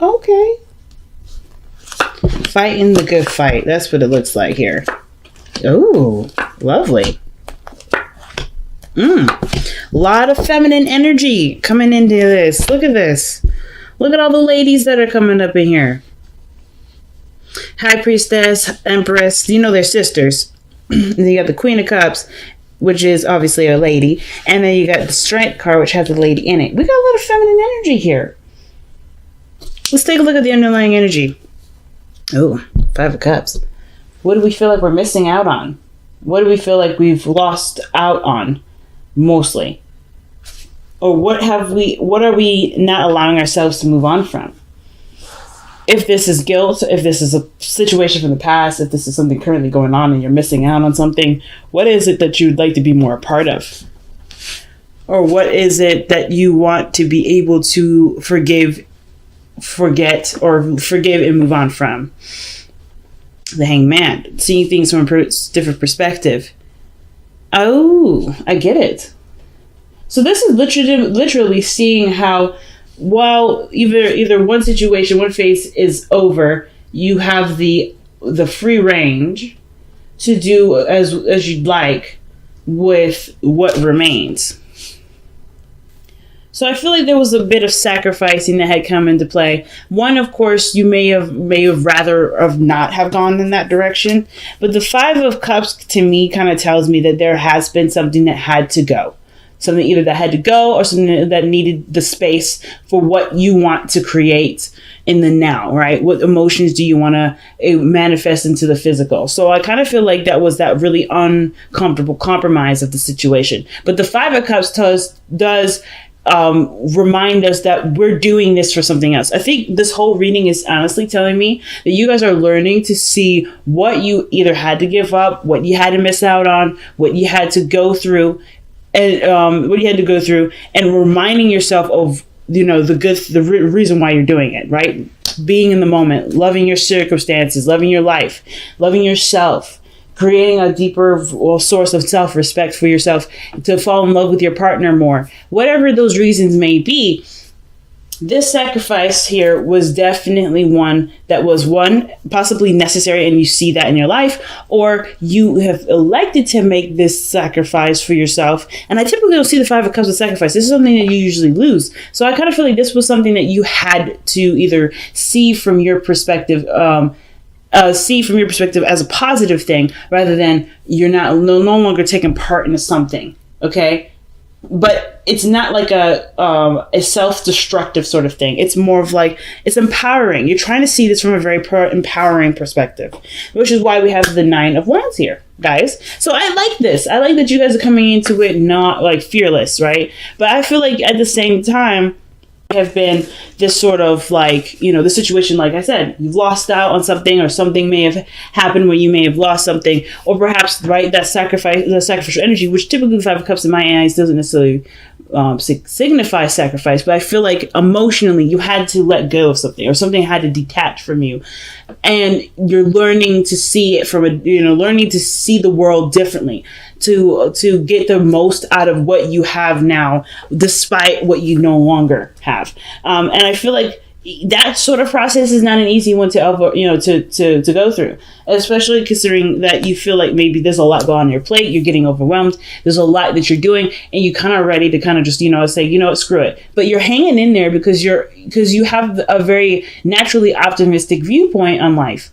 Okay. Fighting the good fight. That's what it looks like here. Oh, lovely. A lot of feminine energy coming into this. Look at this. Look at all the ladies that are coming up in here. High Priestess, Empress. You know they're sisters. Then you got the Queen of Cups, which is obviously a lady. And then you got the Strength card, which has a lady in it. We got a lot of feminine energy here. Let's take a look at the underlying energy. Oh, Five of Cups. What do we feel like we're missing out on? What do we feel like we've lost out on mostly? Or what are we not allowing ourselves to move on from? If this is guilt, if this is a situation from the past, if this is something currently going on and you're missing out on something, what is it that you'd like to be more a part of? Or what is it that you want to be able to forget, and move on from? The Hangman, seeing things from a different perspective. Oh, I get it. So this is literally seeing how, while either one situation, one phase is over, you have the free range to do as you'd like with what remains. So I feel like there was a bit of sacrificing that had come into play. One, of course, you may have rather have not have gone in that direction. But the Five of Cups to me kind of tells me that there has been something that had to go. Something either that had to go or something that needed the space for what you want to create in the now, right? What emotions do you want to manifest into the physical? So I kind of feel like that was that really uncomfortable compromise of the situation. But the Five of Cups does remind us that we're doing this for something else. I think this whole reading is honestly telling me that you guys are learning to see what you either had to give up, what you had to miss out on, what you had to go through, and reminding yourself of, the reason why you're doing it, right? Being in the moment, loving your circumstances, loving your life, loving yourself, creating a deeper source of self-respect for yourself, to fall in love with your partner more. Whatever those reasons may be, this sacrifice here was definitely one that was possibly necessary, and you see that in your life, or you have elected to make this sacrifice for yourself. And I typically don't see the Five of Cups as sacrifice. This is something that you usually lose. So I kind of feel like this was something that you had to either see from your perspective, as a positive thing, rather than you're no longer taking part in something. Okay. But it's not like a self-destructive sort of thing. It's more of like, it's empowering. You're trying to see this from a very empowering perspective, which is why we have the Nine of Wands here, guys. So I like this. I like that you guys are coming into it not like fearless, right? But I feel like at the same time, have been this sort of like, the situation, like I said, you've lost out on something, or something may have happened where you may have lost something, or perhaps, right, the sacrificial energy, which typically the Five of Cups in my eyes doesn't necessarily signify sacrifice, but I feel like emotionally you had to let go of something, or something had to detach from you, and you're learning to see it from learning to see the world differently, to get the most out of what you have now, despite what you no longer have. And I feel like that sort of process is not an easy one to go through, especially considering that you feel like maybe there's a lot going on your plate, you're getting overwhelmed, there's a lot that you're doing, and you kind of ready to kind of just say, screw it. But you're hanging in there because you have a very naturally optimistic viewpoint on life.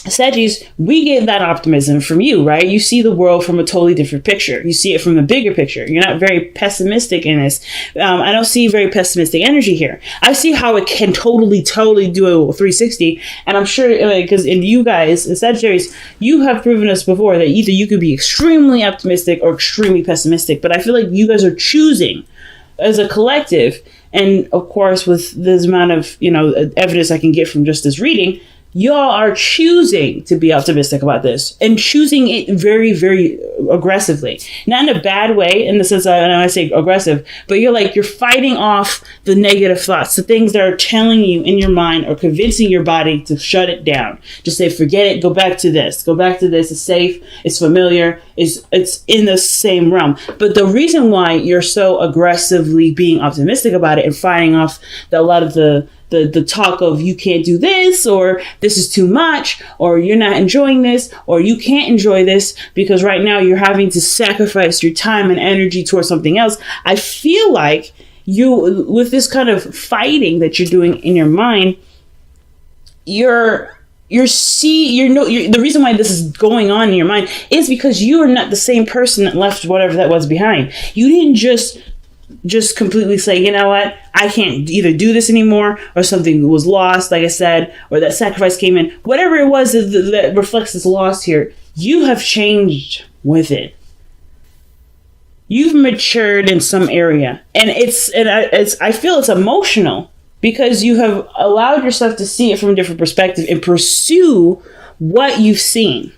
Saggies, we get that optimism from you, right? You see the world from a totally different picture. You see it from the bigger picture. You're not very pessimistic in this. I don't see very pessimistic energy here. I see how it can totally do a 360. And I'm sure, because in you guys, in Sagittarius, you have proven us before that either you could be extremely optimistic or extremely pessimistic. But I feel like you guys are choosing as a collective. And of course, with this amount of, evidence I can get from just this reading, y'all are choosing to be optimistic about this, and choosing it very, very aggressively. Not in a bad way, in the sense that, and I say aggressive, but you're fighting off the negative thoughts, the things that are telling you in your mind or convincing your body to shut it down. Just say, forget it, go back to this, it's safe, it's familiar, it's in the same realm. But the reason why you're so aggressively being optimistic about it and fighting off a lot of the the talk of you can't do this, or this is too much, or you're not enjoying this, or you can't enjoy this because right now you're having to sacrifice your time and energy towards something else. I feel like you, with this kind of fighting that you're doing in your mind, the reason why this is going on in your mind is because you are not the same person that left whatever that was behind. You didn't just completely say, you know what, I can't either do this anymore, or something was lost, like I said, or that sacrifice came in. Whatever it was that reflects this loss here, you have changed with it. You've matured in some area, and I feel it's emotional because you have allowed yourself to see it from a different perspective and pursue what you've seen.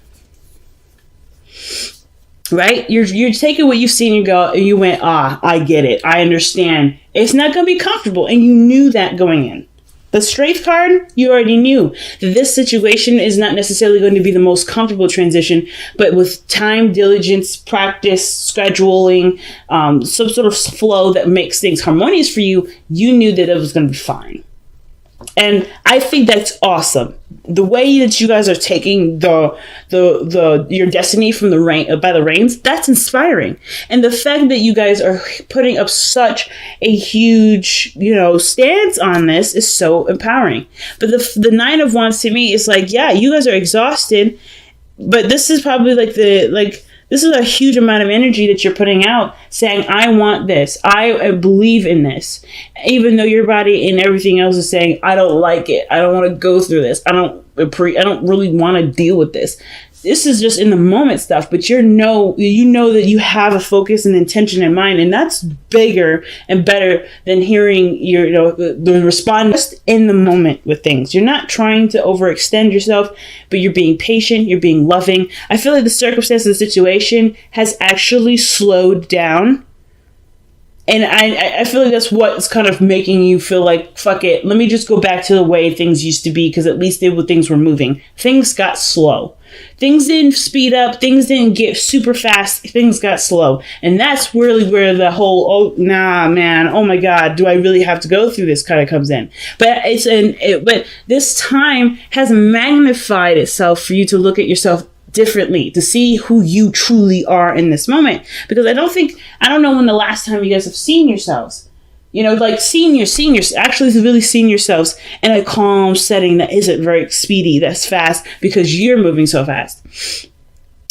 Right? You're taking what you've seen and you went, I get it. I understand. It's not going to be comfortable. And you knew that going in. The Strength card, you already knew that this situation is not necessarily going to be the most comfortable transition, but with time, diligence, practice, scheduling, some sort of flow that makes things harmonious for you, you knew that it was going to be fine. And I think that's awesome. The way that you guys are taking your destiny from the rain by the reins, that's inspiring. And the fact that you guys are putting up such a huge, stance on this is so empowering. But the Nine of Wands to me is like, yeah, you guys are exhausted, but this is probably this is a huge amount of energy that you're putting out, saying, I want this. I believe in this. Even though your body and everything else is saying, I don't like it. I don't want to go through this. I don't really want to deal with this. This is just in the moment stuff, but you know that you have a focus and intention in mind, and that's bigger and better than hearing the response just in the moment with things. You're not trying to overextend yourself, but you're being patient, you're being loving. I feel like the circumstance of the situation has actually slowed down. And I feel like that's what's kind of making you feel like, fuck it, let me just go back to the way things used to be, because at least things were moving. Things got slow. Things didn't speed up. Things didn't get super fast. Things got slow. And that's really where the whole, oh, nah, man, oh my God, do I really have to go through this kind of comes in. But but this time has magnified itself for you to look at yourself differently, to see who you truly are in this moment. Because I don't know when the last time you guys have seen yourselves, actually really seen yourselves in a calm setting that isn't very speedy, that's fast, because you're moving so fast.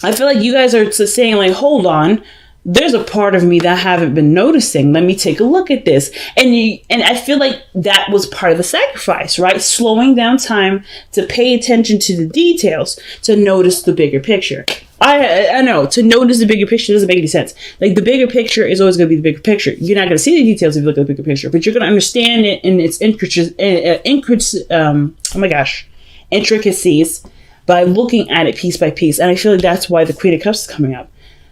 I feel like you guys are saying, like, hold on, there's a part of me that I haven't been noticing. Let me take a look at this. And I feel like that was part of the sacrifice, right? Slowing down time to pay attention to the details, to notice the bigger picture. I know, to notice the bigger picture doesn't make any sense. Like, the bigger picture is always going to be the bigger picture. You're not going to see the details if you look at the bigger picture, but you're going to understand it in its intricacies by looking at it piece by piece. And I feel like that's why the Queen of Cups is coming up.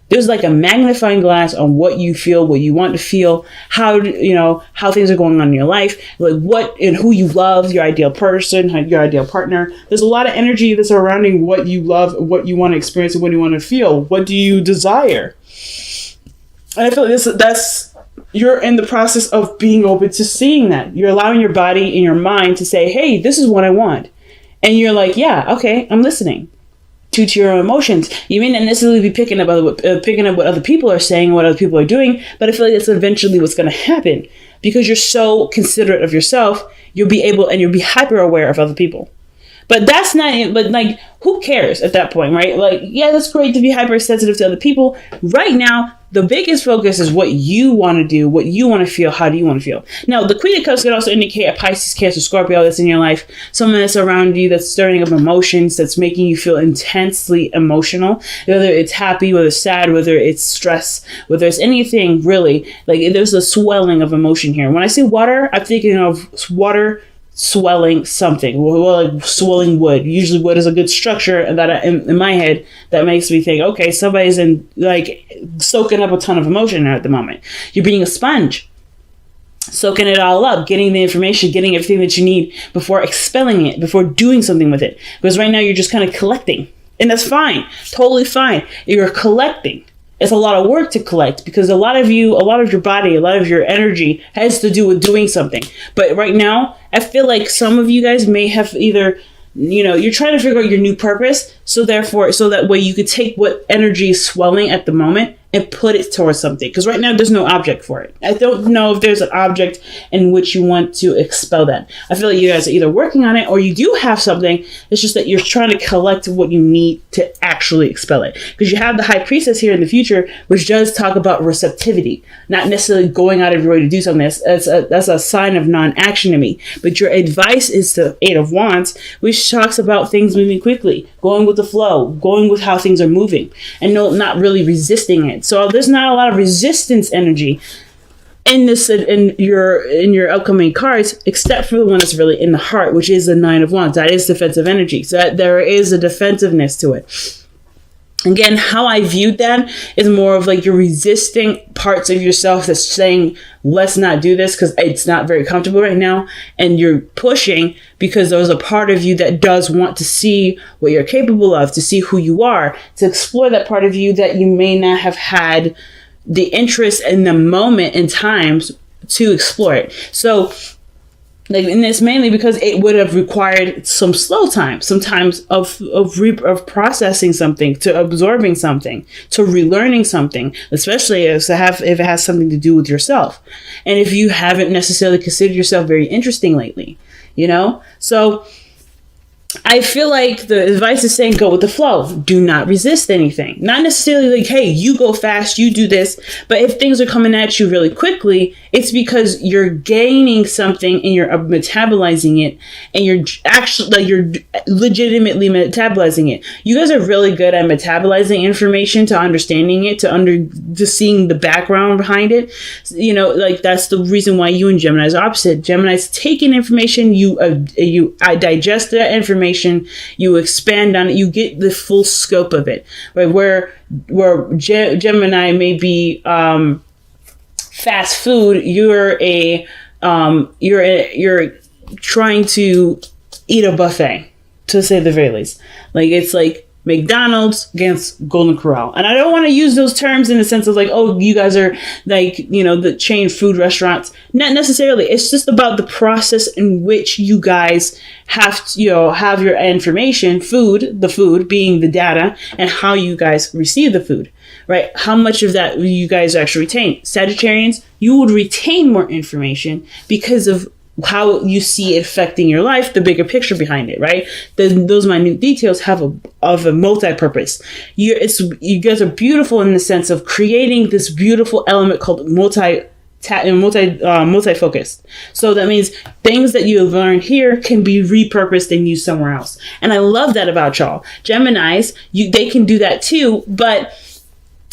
There's like a magnifying glass on what you feel, what you want to feel, how things are going on in your life, like what and who you love, your ideal person, your ideal partner. There's a lot of energy that's surrounding what you love, what you want to experience, and what you want to feel. What do you desire? And I feel like you're in the process of being open to seeing that. You're allowing your body and your mind to say, hey, this is what I want. And you're like, yeah, okay, I'm listening. To your emotions. You may not necessarily be picking up what other people are saying, what other people are doing, but I feel like that's eventually what's going to happen, because you're so considerate of yourself. You'll be hyper aware of other people. But that's not it. But like, who cares at that point, right? Like, yeah, that's great to be hypersensitive to other people. Right now, the biggest focus is what you want to do, what you want to feel, how do you want to feel. Now, the Queen of Cups can also indicate a Pisces, Cancer, Scorpio that's in your life, someone that's around you, that's stirring up emotions, that's making you feel intensely emotional, whether it's happy, whether it's sad, whether it's stress, whether it's anything really. Like, there's a swelling of emotion here. When I say water, I'm thinking of water swelling something, like swelling wood. Usually wood is a good structure, and that in my head that makes me think, okay, somebody's soaking up a ton of emotion at the moment. You're being a sponge, soaking it all up, getting the information, getting everything that you need before expelling it, before doing something with it. Because right now you're just kind of collecting, and that's fine, totally fine. You're collecting. It's a lot of work to collect because a lot of your body, a lot of your energy has to do with doing something. But right now, I feel like some of you guys may have either, you're trying to figure out your new purpose. So that way you could take what energy is swelling at the moment and put it towards something. Because right now there's no object for it. I don't know if there's an object in which you want to expel that. I feel like you guys are either working on it or you do have something. It's just that you're trying to collect what you need to actually expel it. Because you have the High Priestess here in the future, which does talk about receptivity, not necessarily going out of your way to do something. That's a sign of non-action to me. But your advice is the Eight of Wands, which talks about things moving quickly, going with the flow, going with how things are moving, and not really resisting it. So there's not a lot of resistance energy in your upcoming cards, except for the one that's really in the heart, which is the Nine of Wands. That is defensive energy. So there is a defensiveness to it. Again, how I viewed that is more of like you're resisting parts of yourself that's saying, let's not do this because it's not very comfortable right now. And you're pushing because there's a part of you that does want to see what you're capable of, to see who you are, to explore that part of you that you may not have had the interest in the moment in times to explore it. So and it's mainly because it would have required some slow time, sometimes of processing something, to absorbing something, to relearning something, especially if it has something to do with yourself. And if you haven't necessarily considered yourself very interesting lately, so I feel like the advice is saying go with the flow. Do not resist anything. Not necessarily like, hey, you go fast, you do this. But if things are coming at you really quickly, it's because you're gaining something and you're to it. And you're actually you're legitimately metabolizing it. You guys are really good at metabolizing information, to understanding it, to seeing the background behind it. That's the reason why you and Gemini's are opposite. Gemini's take in information, you digest that information, you expand on it, you get the full scope of it, right? Where Gemini may be fast food, you're trying to eat a buffet, to say the very least. Like, it's like McDonald's against Golden Corral. And I don't want to use those terms in the sense of like, oh, you guys are like, the chain food restaurants. Not necessarily. It's just about the process in which you guys have to, have your information, the food being the data, and how you guys receive the food, right? How much of that you guys actually retain. Sagittarians, you would retain more information because of how you see it affecting your life, the bigger picture behind it, right? Those minute details have a multi-purpose. You guys are beautiful in the sense of creating this beautiful element called multi-focused. So that means things that you have learned here can be repurposed and used somewhere else. And I love that about y'all. Geminis, they can do that too, but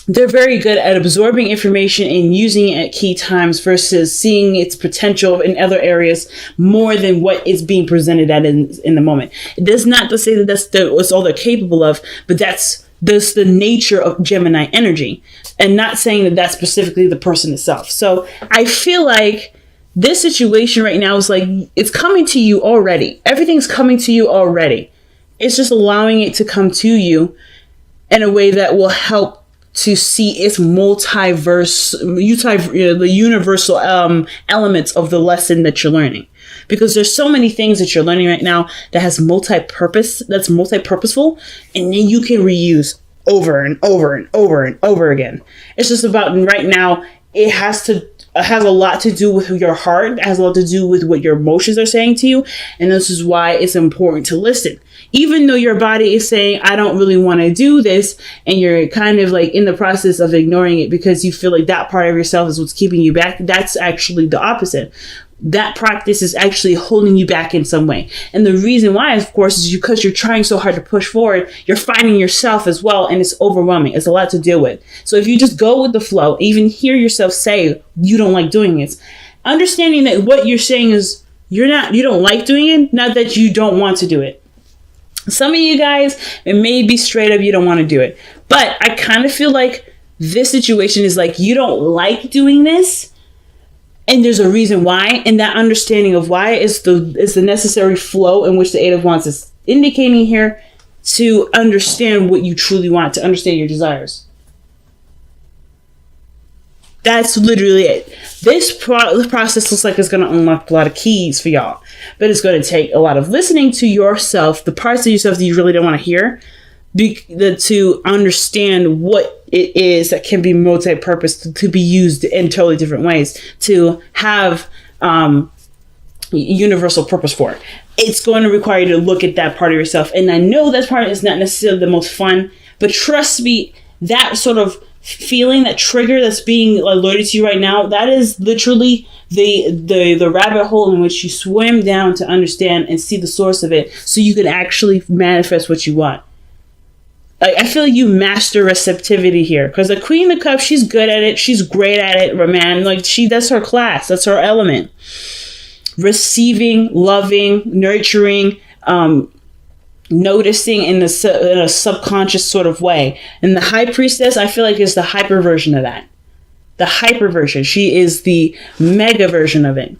they're very good at absorbing information and using it at key times versus seeing its potential in other areas more than what is being presented at in the moment. It does not to say that that's all they're capable of, but that's the nature of Gemini energy, and not saying that that's specifically the person itself. So I feel like this situation right now is like, it's coming to you already. Everything's coming to you already. It's just allowing it to come to you in a way that will help to see its the universal elements of the lesson that you're learning. Because there's so many things that you're learning right now that has that's multi-purposeful, and then you can reuse over and over and over and over again. It's just about right now, it has a lot to do with your heart. It has a lot to do with what your emotions are saying to you. And this is why it's important to listen. Even though your body is saying, I don't really want to do this, and you're kind of like in the process of ignoring it because you feel like that part of yourself is what's keeping you back, that's actually the opposite. That practice is actually holding you back in some way. And the reason why, of course, is because you're trying so hard to push forward, you're finding yourself as well, and it's overwhelming. It's a lot to deal with. So if you just go with the flow, even hear yourself say you don't like doing it, understanding that what you're saying is you don't like doing it, not that you don't want to do it. Some of you guys, it may be straight up you don't want to do it. But I kind of feel like this situation is like you don't like doing this, and there's a reason why, and that understanding of why is the necessary flow in which the Eight of Wands is indicating here, to understand what you truly want, to understand your desires. That's literally it. This process looks like it's going to unlock a lot of keys for y'all, but it's going to take a lot of listening to yourself, the parts of yourself that you really don't want to hear, to understand what it is that can be multi-purpose, to be used in totally different ways, to have universal purpose for it. It's going to require you to look at that part of yourself. And I know that part is not necessarily the most fun, but trust me, that sort of feeling, that trigger that's being alerted to you right now, that is literally the rabbit hole in which you swim down to understand and see the source of it, so you can actually manifest what you want. I feel like you master receptivity here, because the Queen of Cups, she's good at it. She's great at it, man. Like, that's her class. That's her element. Receiving, loving, nurturing, noticing in a subconscious sort of way. And the High Priestess, I feel like, is the hyper version of that. The hyper version. She is the mega version of it.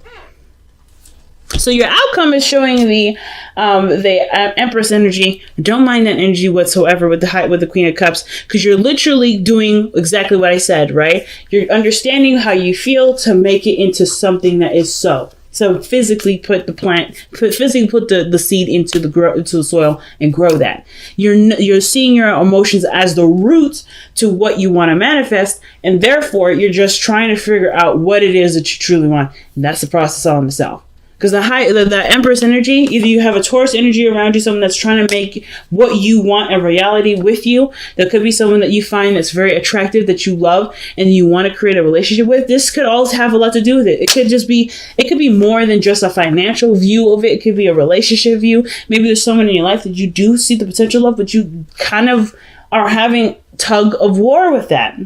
So your outcome is showing the Empress energy. Don't mind that energy whatsoever with the Queen of Cups, because you're literally doing exactly what I said, right? You're understanding how you feel to make it into something that is so. So physically put the seed into the soil and grow that. You're seeing your emotions as the root to what you want to manifest, and therefore you're just trying to figure out what it is that you truly want. And that's the process all in itself. Because the Empress energy, either you have a Taurus energy around you, someone that's trying to make what you want a reality with you. There could be someone that you find that's very attractive, that you love, and you want to create a relationship with. This could all have a lot to do with it. It could be more than just a financial view of it. It could be a relationship view. Maybe there's someone in your life that you do see the potential of, but you kind of are having tug of war with that.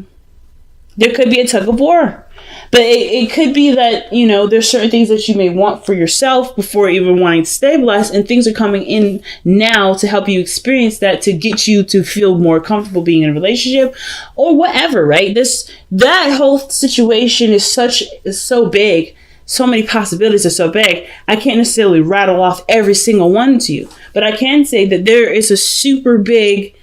There could be a tug of war. But it could be that, there's certain things that you may want for yourself before even wanting to stabilize, and things are coming in now to help you experience that, to get you to feel more comfortable being in a relationship or whatever, right? That whole situation is so big. So many possibilities are so big. I can't necessarily rattle off every single one to you, but I can say that there is a super big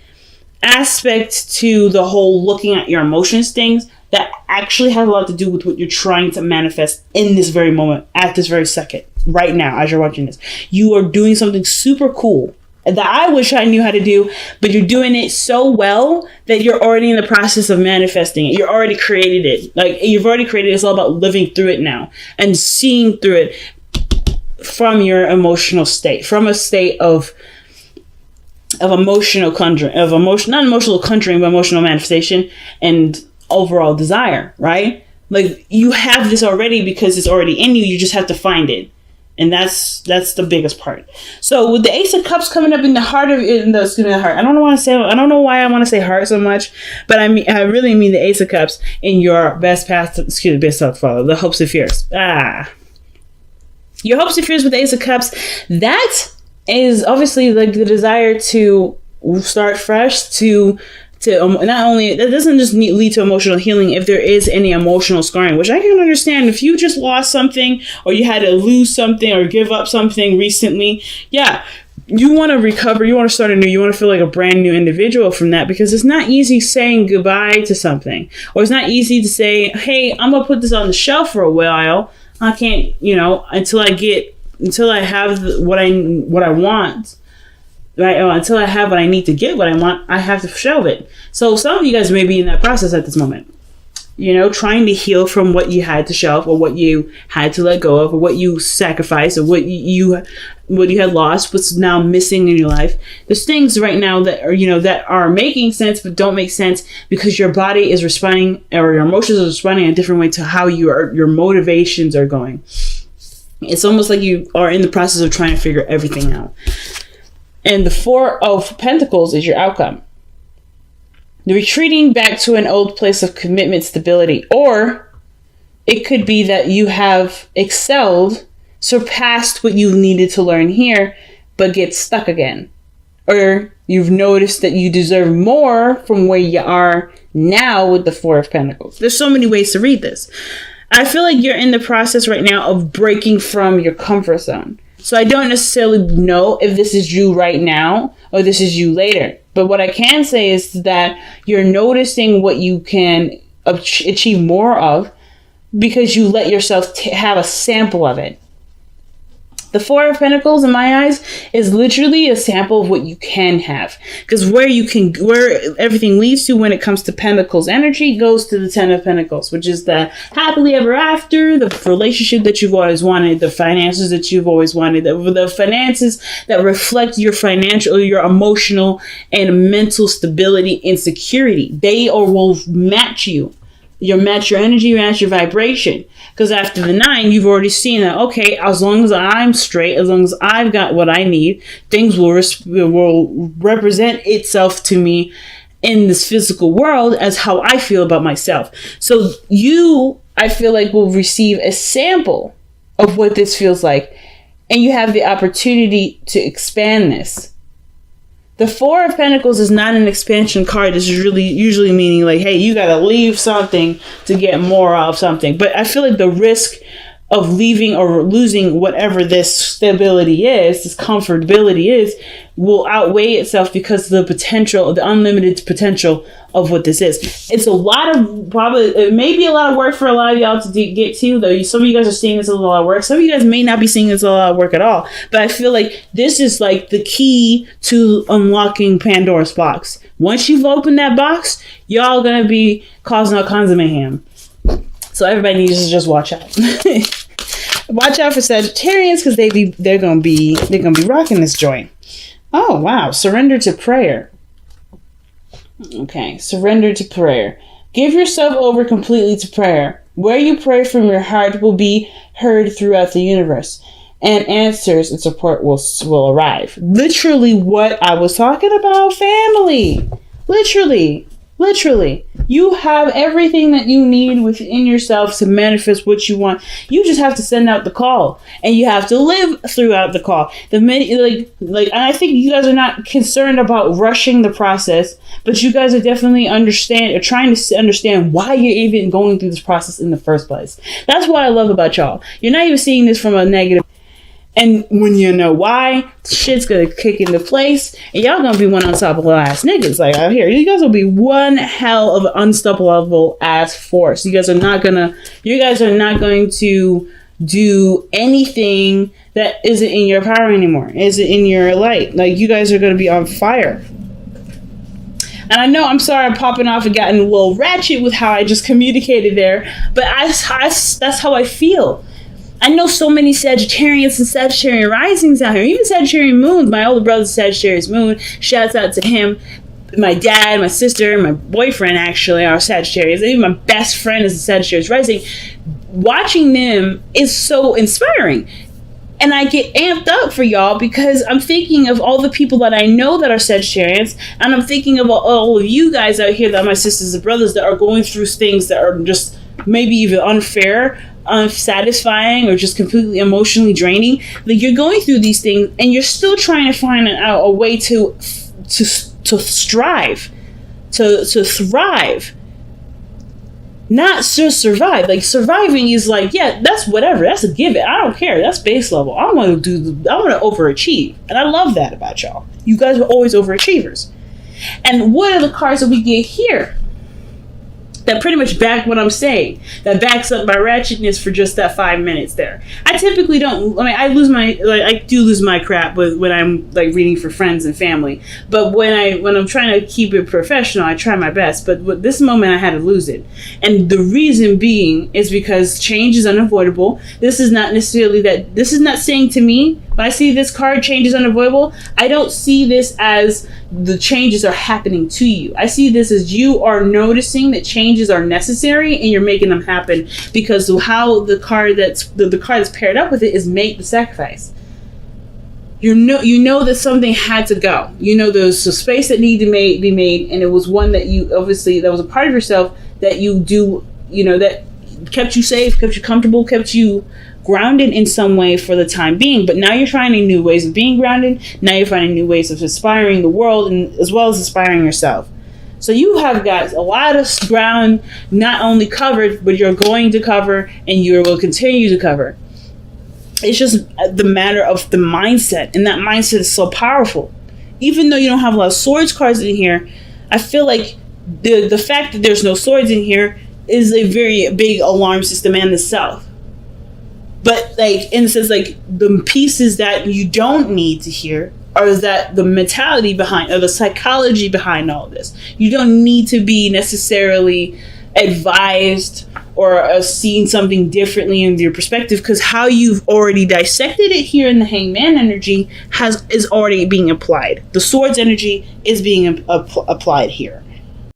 aspect to the whole looking at your emotions things that actually have a lot to do with what you're trying to manifest in this very moment, at this very second, right now, as you're watching this. You are doing something super cool that I wish I knew how to do, but you're doing it so well that you're already in the process of manifesting it. You already created it. Like, you've already created it. It's all about living through it now and seeing through it from your emotional state, from a state of emotional conjuring, not emotional conjuring, but emotional manifestation and overall desire, right? Like, you have this already because it's already in you. You just have to find it. And that's the biggest part. So with the Ace of Cups coming up in the heart of the heart. I don't know why I want to say heart so much, but I really mean the Ace of Cups in your best self follow, the hopes and fears. Your hopes and fears with the Ace of Cups, that is obviously like the desire to start fresh, to not only, that doesn't just lead to emotional healing if there is any emotional scarring, which I can understand. If you just lost something, or you had to lose something or give up something recently, yeah, you want to recover, you want to start anew, you want to feel like a brand new individual from that, because it's not easy saying goodbye to something, or it's not easy to say, hey, I'm gonna put this on the shelf for a while. I can't, until I have what I want. Right, until I have what I need to get what I want, I have to shelve it. So some of you guys may be in that process at this moment, trying to heal from what you had to shelve, or what you had to let go of, or what you sacrificed, or what you had lost, what's now missing in your life. There's things right now that are, that are making sense but don't make sense because your body is responding, or your emotions are responding in a different way to how your motivations are going. It's almost like you are in the process of trying to figure everything out. And the Four of Pentacles is your outcome. The retreating back to an old place of commitment, stability, or it could be that you have excelled, surpassed what you needed to learn here, but get stuck again. Or you've noticed that you deserve more from where you are now with the Four of Pentacles. There's so many ways to read this. I feel like you're in the process right now of breaking from your comfort zone. So I don't necessarily know if this is you right now or this is you later. But what I can say is that you're noticing what you can achieve more of, because you let yourself have a sample of it. The Four of Pentacles, in my eyes, is literally a sample of what you can have. Because where everything leads to when it comes to Pentacles energy goes to the Ten of Pentacles, which is the happily ever after, the relationship that you've always wanted, the finances that you've always wanted, the finances that reflect your financial, your emotional and mental stability and security. They will match you. You'll match your energy, match your vibration. Because after the 9, you've already seen that, okay, as long as I'm straight, as long as I've got what I need, things will represent itself to me in this physical world as how I feel about myself. So you, I feel like, will receive a sample of what this feels like. And you have the opportunity to expand this. The Four of Pentacles is not an expansion card. This is really usually meaning like, hey, you got to leave something to get more of something. But I feel like the risk of leaving or losing whatever this stability is, this comfortability is, will outweigh itself because of the potential, the unlimited potential of what this is. It's a lot of, it may be a lot of work for a lot of y'all to get to, though. Some of you guys are seeing this as a lot of work. Some of you guys may not be seeing this as a lot of work at all. But I feel like this is like the key to unlocking Pandora's box. Once you've opened that box, y'all gonna be causing all kinds of mayhem. So everybody needs to just watch out. Watch out for Sagittarians, because they're gonna be rocking this joint. Oh wow, surrender to prayer. Okay, surrender to prayer. Give yourself over completely to prayer. Where you pray from your heart will be heard throughout the universe, and answers and support will arrive. Literally what I was talking about, family. Literally. You have everything that you need within yourself to manifest what you want. You just have to send out the call, and you have to live throughout the call. And I think you guys are not concerned about rushing the process, but you guys are definitely trying to understand why you're even going through this process in the first place. That's what I love about y'all. You're not even seeing this from a negative. And when you know why, shit's gonna kick into place, and y'all gonna be one unstoppable ass niggas like out here. You guys will be one hell of an unstoppable ass force. You guys are not going to do anything that isn't in your power anymore, isn't in your light. Like, you guys are gonna be on fire. And I know, I'm sorry I'm popping off and gotten a little ratchet with how I just communicated there, but that's how I feel. I know so many Sagittarians and Sagittarian risings out here, even Sagittarian moons. My older brother's Sagittarius moon. Shouts out to him. My dad, my sister, my boyfriend actually are Sagittarius. Even my best friend is a Sagittarius rising. Watching them is so inspiring. And I get amped up for y'all because I'm thinking of all the people that I know that are Sagittarians, and I'm thinking of all of you guys out here that are my sisters and brothers that are going through things that are just maybe even unfair, unsatisfying, or just completely emotionally draining. Like, you're going through these things and you're still trying to find a way to strive, to thrive, not just survive. Like, surviving is like, yeah, that's whatever, that's a given. I don't care, that's base level. I want to overachieve, and I love that about y'all. You guys are always overachievers. And what are the cards that we get here that pretty much back what I'm saying, that backs up my ratchetness for just that 5 minutes there? I typically don't, I do lose my crap when I'm like reading for friends and family, but when I'm trying to keep it professional, I try my best. But with this moment, I had to lose it. And the reason being is because change is unavoidable. This is not saying to me, when I see this card, change is unavoidable, I don't see this as the changes are happening to you. I see this as you are noticing that changes are necessary and you're making them happen because of how the card that's paired up with it is make the sacrifice. You know that something had to go. You know there's a space that needed to be made, and it was one that you obviously, that was a part of yourself that you do, that kept you safe, kept you comfortable, kept you grounded in some way for the time being. But now you're finding new ways of being grounded. Now you're finding new ways of inspiring the world, and as well as inspiring yourself. So you have got a lot of ground not only covered, but you're going to cover, and you will continue to cover. It's just the matter of the mindset, and that mindset is so powerful. Even though you don't have a lot of swords cards in here, I feel like the fact that there's no swords in here is a very big alarm system, and the South. But like, in a sense, like the pieces that you don't need to hear are that the mentality behind, or the psychology behind all this. You don't need to be necessarily advised or seeing something differently in your perspective, because how you've already dissected it here in the Hangman energy is already being applied. The Swords energy is being applied here.